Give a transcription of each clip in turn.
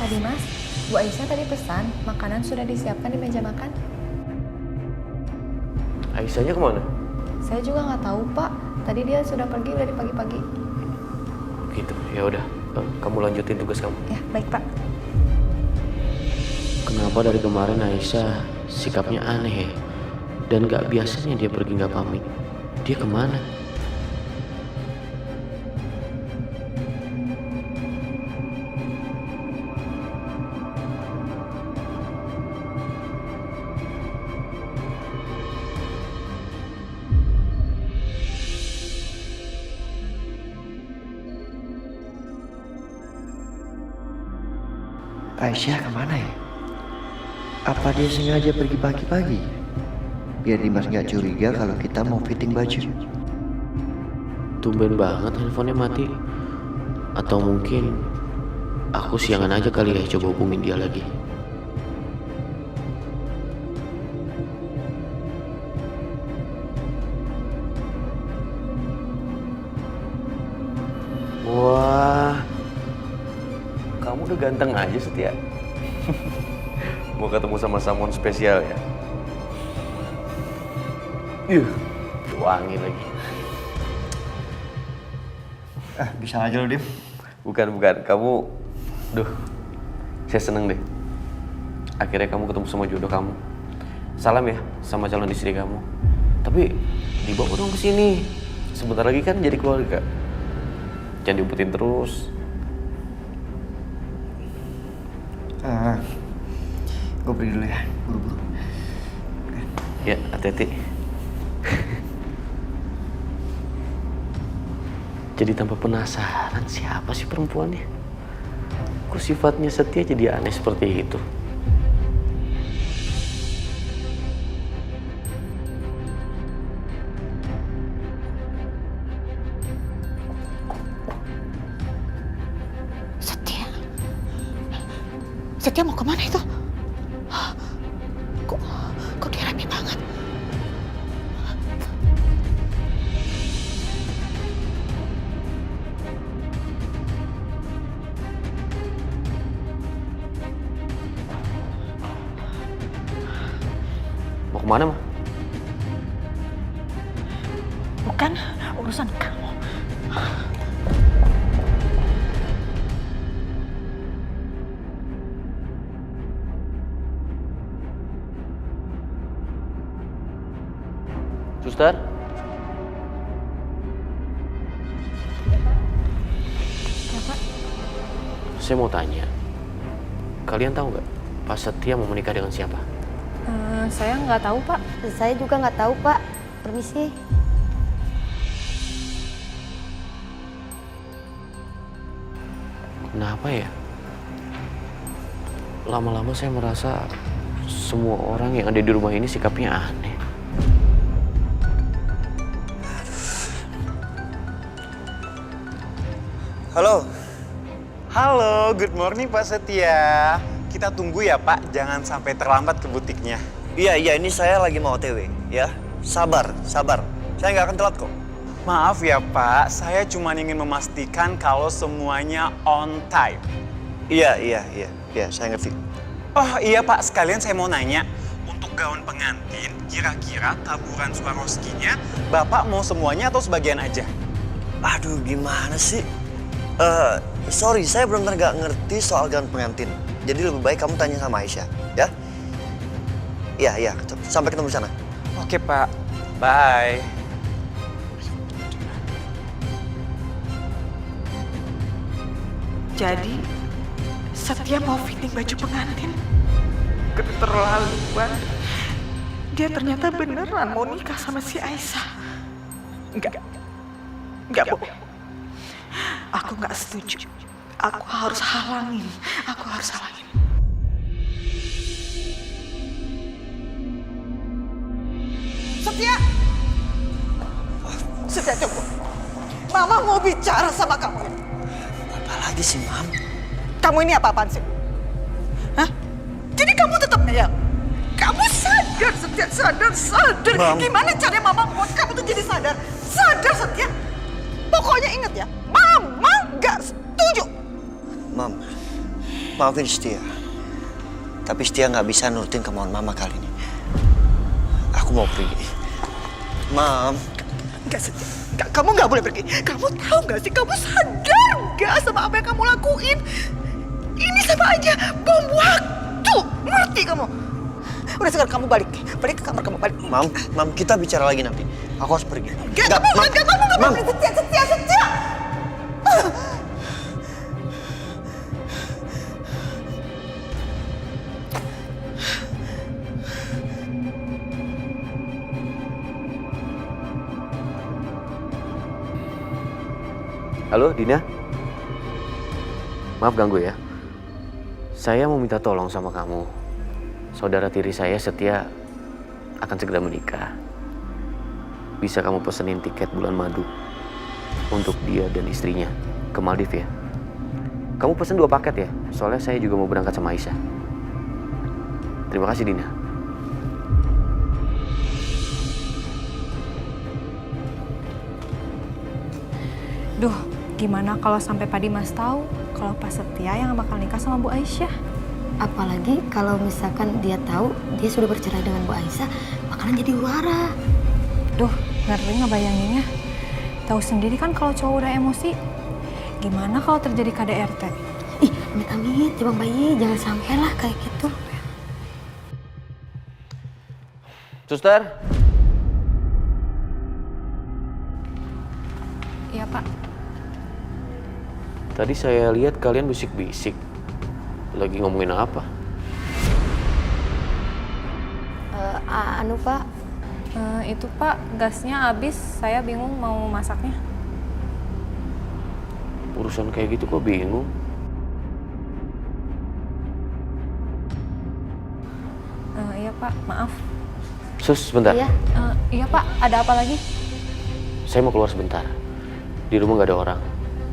Pak Dimas, Bu Aisyah tadi pesan, makanan sudah disiapkan di meja makan. Aisyahnya kemana? Saya juga nggak tahu, Pak. Tadi dia sudah pergi dari pagi-pagi. Gitu, ya udah. Kamu lanjutin tugas kamu. Ya, baik, Pak. Kenapa dari kemarin Aisyah sikapnya aneh ya? Dan gak biasanya dia pergi gak pamit. Dia kemana? Aisyah kemana ya? Apa dia sengaja pergi pagi-pagi? Biar Dimas nggak curiga kalau kita mau fitting baju. Tumben banget handphonenya mati. Atau mungkin aku siangan aja kali ya coba hubungin dia lagi. Wah, kamu udah ganteng aja Setia. Mau ketemu sama someone spesial ya? Wangi lagi. Bisa aja lo, Dim. Bukan. Kamu, saya seneng deh. Akhirnya kamu ketemu sama jodoh kamu. Salam ya sama calon istri kamu. Tapi dibawa dong ke sini. Sebentar lagi kan jadi keluarga. Jangan diumpetin terus. Gue pergi dulu ya, buru-buru. Ya, hati-hati. Jadi tambah penasaran siapa sih perempuannya? Kok sifatnya Setia jadi aneh seperti itu? Setia mau kemana itu? Kok dia rapi banget? Mau kemana, Ma? Bukan urusan kamu. Suster? Kenapa? Saya mau tanya. Kalian tahu nggak Pak Setia mau menikah dengan siapa? Saya nggak tahu, Pak. Saya juga nggak tahu, Pak. Permisi. Kenapa ya? Lama-lama saya merasa semua orang yang ada di rumah ini sikapnya aneh. Halo, good morning Pak Setia. Kita tunggu ya Pak, jangan sampai terlambat ke butiknya. Iya, ini saya lagi mau OTW, ya. Sabar. Saya nggak akan telat kok. Maaf ya Pak, saya cuma ingin memastikan kalau semuanya on time. Iya, saya ngerti. Oh iya Pak, sekalian saya mau nanya. Untuk gaun pengantin, kira-kira taburan Swarovski-nya Bapak mau semuanya atau sebagian aja? Aduh, gimana sih? Sorry, saya benar-benar nggak ngerti soal gaun pengantin. Jadi lebih baik kamu tanya sama Aisyah, ya? Iya, sampai ketemu di sana. Oke Pak, bye. Jadi Setia mau fitting baju pengantin. Keterlaluan. Dia ternyata beneran mau nikah sama si Aisyah. Enggak, Bu. Aku nggak setuju. Aku harus halangin. Setia, cukup. Mama mau bicara sama kamu. Apa lagi sih, Mam? Kamu ini apa-apaan sih? Hah? Jadi kamu tetap ngeyel? Kamu sadar, Setia, sadar. Mam. Gimana caranya Mama buat kamu tuh jadi sadar? Sadar, Setia. Pokoknya ingat ya, Mama gak setuju. Mam Maafin Setia. Tapi Setia nggak bisa nurutin kemauan Mama kali ini. Aku mau pergi. Mam. Enggak, Setia. Enggak, kamu nggak boleh pergi. Kamu tahu nggak sih, kamu sadar nggak sama apa yang kamu lakuin? Ini sama aja bom waktu. Ngerti kamu? Udah sekarang kamu balik ke kamar kamu, balik. Mam, kita bicara lagi nanti. Aku harus pergi. Enggak, kamu nggak boleh. Setia. Halo, Dina? Maaf ganggu ya. Saya mau minta tolong sama kamu. Saudara tiri saya Setia akan segera menikah. Bisa kamu pesenin tiket bulan madu untuk dia dan istrinya ke Maldives ya? Kamu pesen 2 paket ya? Soalnya saya juga mau berangkat sama Aisyah. Terima kasih, Dina. Duh, gimana kalau sampai Pak Dimas tahu kalau Pak Setia yang bakal nikah sama Bu Aisyah? Apalagi kalau misalkan dia tahu dia sudah bercerai dengan Bu Aisyah, bakalan jadi huru-hara. Duh, ngeri ngebayanginnya. Tahu sendiri kan kalau cowok udah emosi. Gimana kalau terjadi KDRT? Ih, amit-amit, Bang Bayi, jangan sampai lah kayak gitu. Suster? Iya, Pak. Tadi saya lihat kalian bisik-bisik. Lagi ngomongin apa? Anu Pak, Itu Pak, gasnya habis. Saya bingung mau masaknya. Urusan kayak gitu kok bingung? Iya Pak, maaf. Sus, sebentar. iya. Iya Pak, ada apa lagi? Saya mau keluar sebentar. Di rumah nggak ada orang.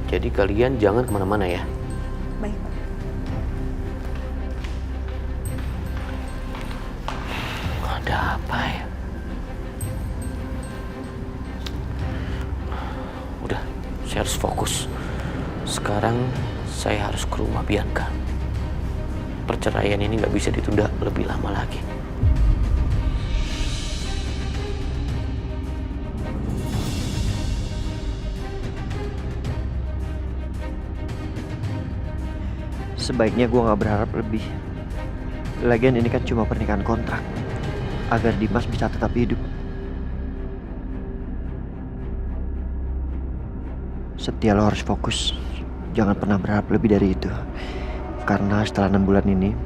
Jadi kalian jangan kemana-mana ya. Baik Pak. Ada apa ya? Udah, saya harus fokus. Sekarang saya harus ke rumah Bianca. Perceraian ini nggak bisa ditunda lebih lama lagi. Sebaiknya gue gak berharap lebih. Lagian ini kan cuma pernikahan kontrak. Agar Dimas bisa tetap hidup. Setia, lo harus fokus. Jangan pernah berharap lebih dari itu. Karena setelah 6 bulan ini,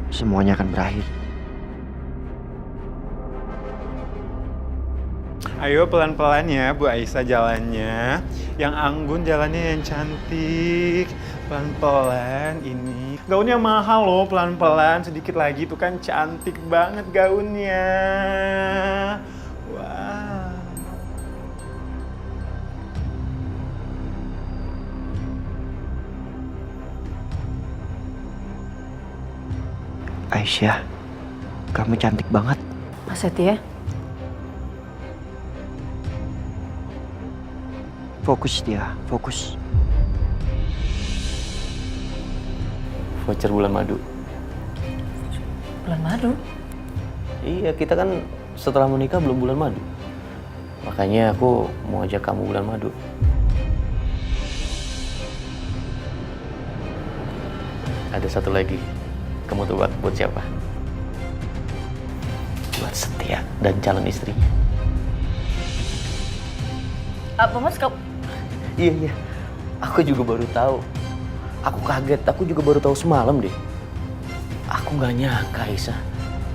semuanya akan berakhir. Ayo pelan-pelan ya Bu Aisyah jalannya. Yang anggun jalannya yang cantik. Pelan-pelan ini. Gaunnya mahal loh, pelan-pelan. Sedikit lagi tuh kan cantik banget gaunnya. Wow. Aisyah, kamu cantik banget. Mas Setia? Fokus dia, fokus. Voucher bulan madu. Bulan madu? Iya, kita kan setelah menikah belum bulan madu. Makanya aku mau ajak kamu bulan madu. Ada satu lagi. Kamu tebak buat siapa? Buat Setia dan calon istrinya. Apa Mas kau? Iya. Aku juga baru tahu. Aku kaget. Aku juga baru tahu semalam deh. Aku nggak nyangka, Aisyah.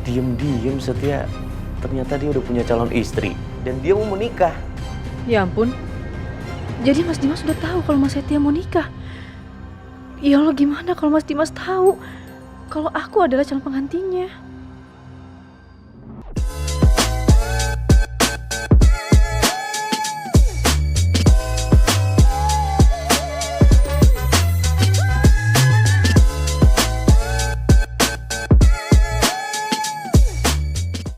Diem-diem Setia. Ternyata dia udah punya calon istri. Dan dia mau menikah. Ya ampun. Jadi Mas Dimas sudah tahu kalau Mas Setia mau nikah. Ya Allah, gimana kalau Mas Dimas tahu kalau aku adalah calon pengantinnya?